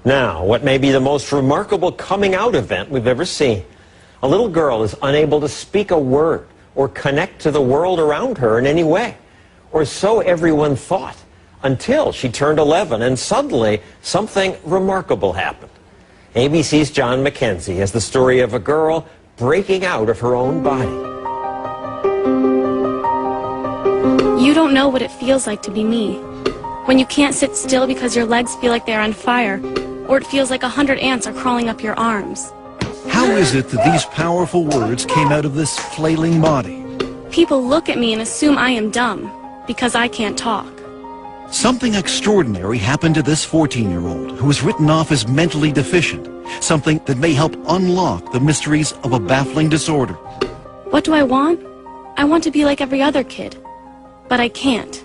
Now, what may be the most remarkable coming out event we've ever seen. A little girl is unable to speak a word or connect to the world around her in any way. Or so everyone thought, until she turned 11 and suddenly something remarkable happened. ABC's John McKenzie has the story of a girl breaking out of her own body. You don't know what it feels like to be me. When you can't sit still because your legs feel like they're on fire, or it feels like 100 ants are crawling up your arms. How is it that these powerful words came out of this flailing body? People look at me and assume I am dumb, because I can't talk. Something extraordinary happened to this 14-year-old who was written off as mentally deficient, something that may help unlock the mysteries of a baffling disorder. What do I want? I want to be like every other kid. But I can't,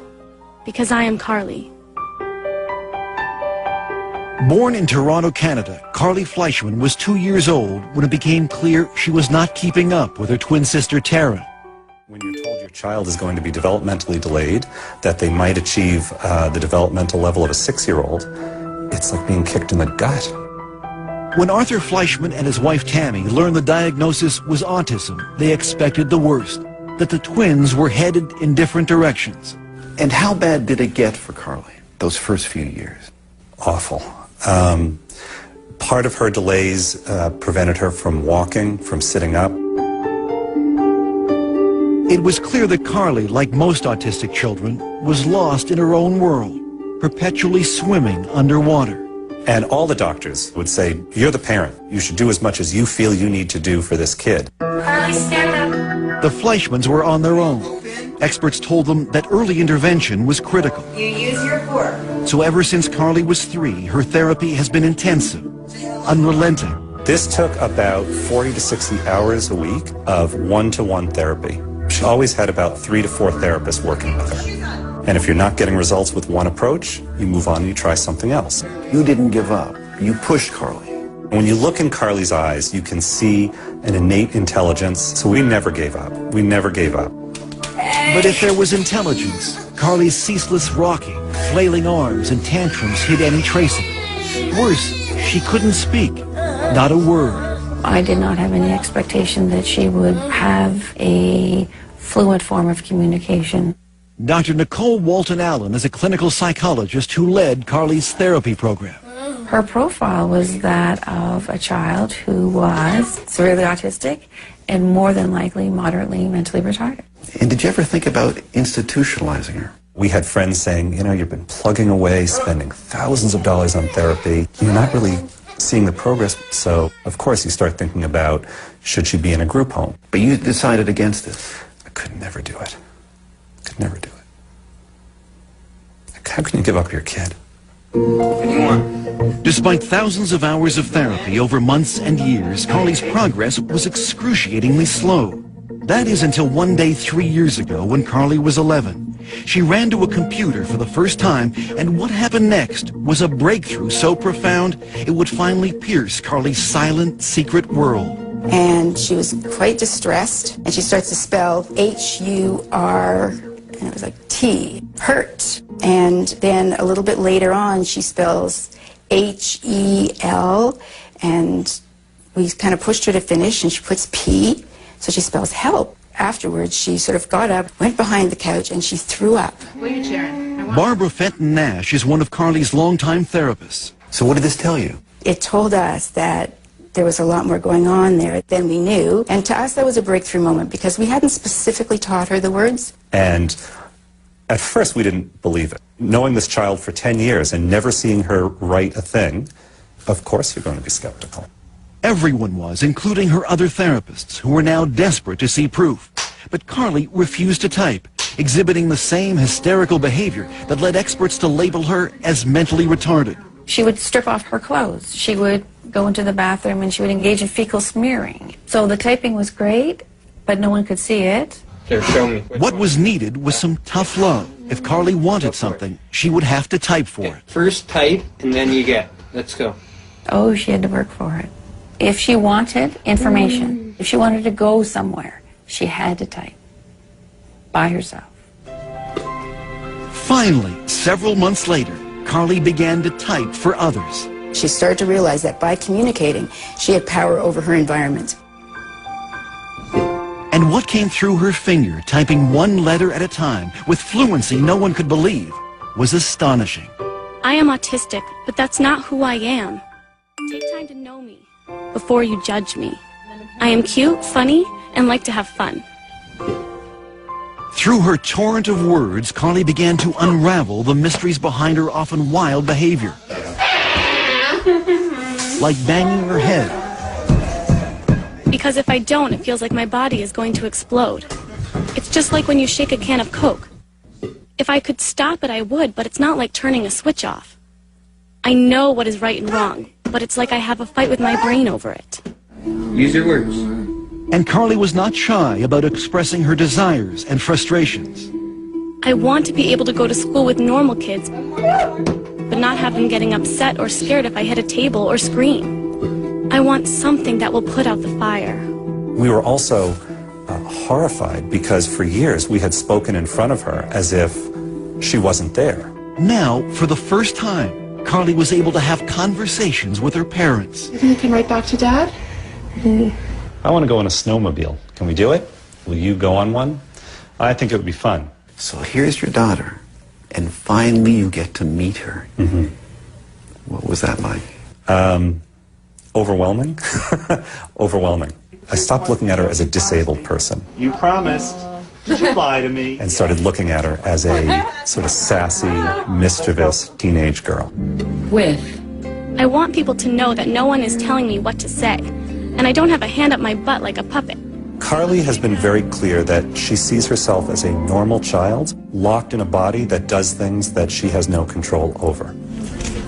because I am Carly. Born in Toronto, Canada, Carly Fleischman was 2 years old when it became clear she was not keeping up with her twin sister Tara. When you're told your child is going to be developmentally delayed, that they might achieve the developmental level of a 6-year-old, it's like being kicked in the gut. When Arthur Fleischman and his wife Tammy learned the diagnosis was autism, they expected the worst, that the twins were headed in different directions. And how bad did it get for Carly, those first few years? Awful. Part of her delays prevented her from walking, from sitting up. It was clear that Carly, like most autistic children, was lost in her own world, perpetually swimming underwater. And all the doctors would say, you're the parent. You should do as much as you feel you need to do for this kid. Carly, stand up. The Fleischmans were on their own. Experts told them that early intervention was critical. You use your fork. So ever since Carly was 3, her therapy has been intensive, unrelenting. This took about 40 to 60 hours a week of one-to-one therapy. She always had about 3 to 4 therapists working with her. And if you're not getting results with one approach, you move on and you try something else. You didn't give up. You pushed Carly. When you look in Carly's eyes, you can see an innate intelligence. So we never gave up. We never gave up. But if there was intelligence, Carly's ceaseless rocking, flailing arms, and tantrums hid any trace of it. Worse, she couldn't speak. Not a word. I did not have any expectation that she would have a fluent form of communication. Dr. Nicole Walton-Allen is a clinical psychologist who led Carly's therapy program. Her profile was that of a child who was severely autistic and more than likely moderately mentally retarded. And did you ever think about institutionalizing her? We had friends saying, you know, you've been plugging away, spending thousands of dollars on therapy. You're not really seeing the progress. So, of course, you start thinking about, should she be in a group home? But you decided against it. I could never do it. Could never do it. How can you give up your kid? Despite thousands of hours of therapy over months and years, Carly's progress was excruciatingly slow. That is until one day 3 years ago when Carly was 11. She ran to a computer for the first time, and what happened next was a breakthrough so profound it would finally pierce Carly's silent, secret world. And she was quite distressed, and she starts to spell H-U-R, and it was like T, hurt. And then a little bit later on, she spells H-E-L, and we kind of pushed her to finish, and she puts P, so she spells help. Afterwards, she sort of got up, went behind the couch, and she threw up. Barbara Fenton Nash is one of Carly's longtime therapists. So what did this tell you? It told us that there was a lot more going on there than we knew. And to us, that was a breakthrough moment because we hadn't specifically taught her the words. And at first, we didn't believe it. Knowing this child for 10 years and never seeing her write a thing, of course you're going to be skeptical. Everyone was, including her other therapists, who were now desperate to see proof. But Carly refused to type, exhibiting the same hysterical behavior that led experts to label her as mentally retarded. She would strip off her clothes. She would go into the bathroom and she would engage in fecal smearing. So the typing was great, but no one could see it. Here, show me. What was needed was some tough love. If Carly wanted something, she would have to type for it. First type, and then you get. Let's go. Oh, she had to work for it. If she wanted information, if she wanted to go somewhere, she had to type by herself. Finally, several months later, Carly began to type for others. She started to realize that by communicating, she had power over her environment. And what came through her finger, typing one letter at a time, with fluency no one could believe, was astonishing. I am autistic, but that's not who I am. Take time to know me before you judge me. I am cute, funny, and like to have fun. Through her torrent of words, Carly began to unravel the mysteries behind her often wild behavior. Like banging her head. Because if I don't, it feels like my body is going to explode. It's just like when you shake a can of Coke. If I could stop it, I would, but it's not like turning a switch off. I know what is right and wrong, but it's like I have a fight with my brain over it. Use your words. And Carly was not shy about expressing her desires and frustrations. I want to be able to go to school with normal kids, but not have them getting upset or scared if I hit a table or scream. I want something that will put out the fire. We were also horrified because for years we had spoken in front of her as if she wasn't there. Now, for the first time, Carly was able to have conversations with her parents. You think you can write back to Dad? I want to go on a snowmobile. Can we do it? Will you go on one? I think it would be fun. So here's your daughter, and finally you get to meet her. Mm-hmm. What was that like? Overwhelming. Overwhelming. I stopped looking at her as a disabled person. You promised. Did you lie to me? And started looking at her as a sort of sassy, mischievous teenage girl. I want people to know that no one is telling me what to say, and I don't have a hand up my butt like a puppet. Carly has been very clear that she sees herself as a normal child, locked in a body that does things that she has no control over.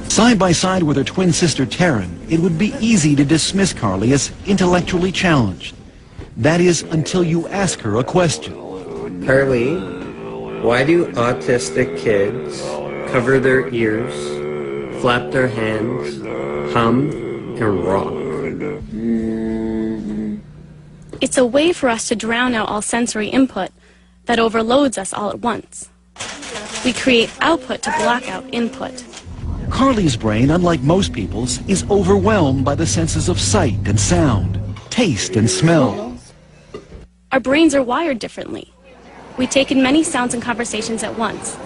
Side by side with her twin sister Taryn, it would be easy to dismiss Carly as intellectually challenged. That is, until you ask her a question. Carly, why do autistic kids cover their ears, flap their hands, hum, and rock? It's a way for us to drown out all sensory input that overloads us all at once. We create output to block out input. Carly's brain, unlike most people's, is overwhelmed by the senses of sight and sound, taste and smell. Our brains are wired differently. We take in many sounds and conversations at once.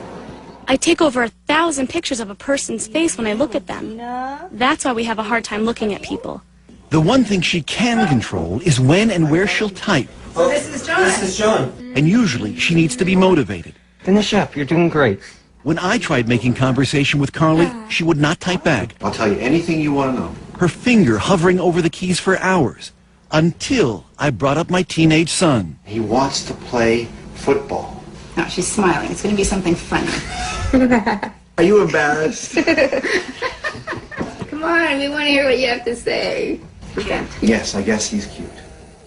I take over 1,000 pictures of a person's face when I look at them. That's why we have a hard time looking at people. The one thing she can control is when and where she'll type. Oh, this is John. This is John. And usually she needs to be motivated. Finish up. You're doing great. When I tried making conversation with Carly, she would not type back. I'll tell you anything you want to know. Her finger hovering over the keys for hours, until I brought up my teenage son. He wants to play football. No, she's smiling. It's going to be something funny. Are you embarrassed? Come on, we want to hear what you have to say. Yes, I guess he's cute.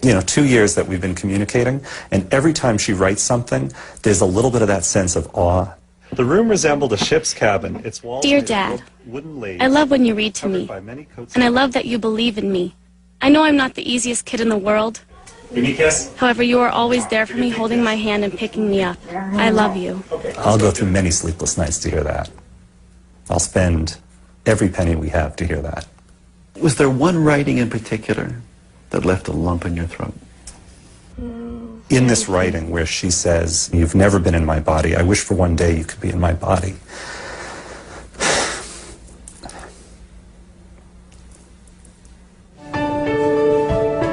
You know, 2 years that we've been communicating, and every time she writes something, there's a little bit of that sense of awe. The room resembled a ship's cabin. Its walls Dear made of Dad, wooden laths, I love when you read to me, covered by many coats and I of- love that you believe in me. I know I'm not the easiest kid in the world. Give me a kiss. However, you are always there for me, holding my hand and picking me up. I love you. I'll go through many sleepless nights to hear that. I'll spend every penny we have to hear that. Was there one writing in particular that left a lump in your throat? In this writing where she says, "You've never been in my body. I wish for one day you could be in my body."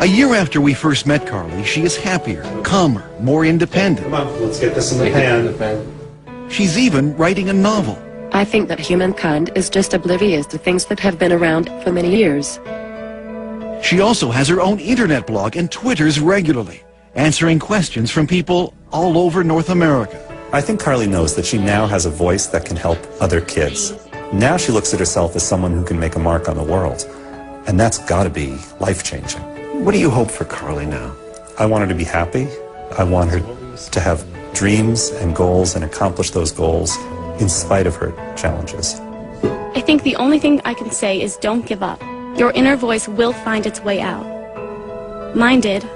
A year after we first met Carly, she is happier, calmer, more independent. Come on, let's get this in the pan. She's even writing a novel. I think that humankind is just oblivious to things that have been around for many years. She also has her own internet blog and Twitters regularly, answering questions from people all over North America. I think Carly knows that she now has a voice that can help other kids. Now she looks at herself as someone who can make a mark on the world. And that's got to be life-changing. What do you hope for Carly now? I want her to be happy. I want her to have dreams and goals and accomplish those goals in spite of her challenges. I think the only thing I can say is don't give up. Your inner voice will find its way out. Mine did.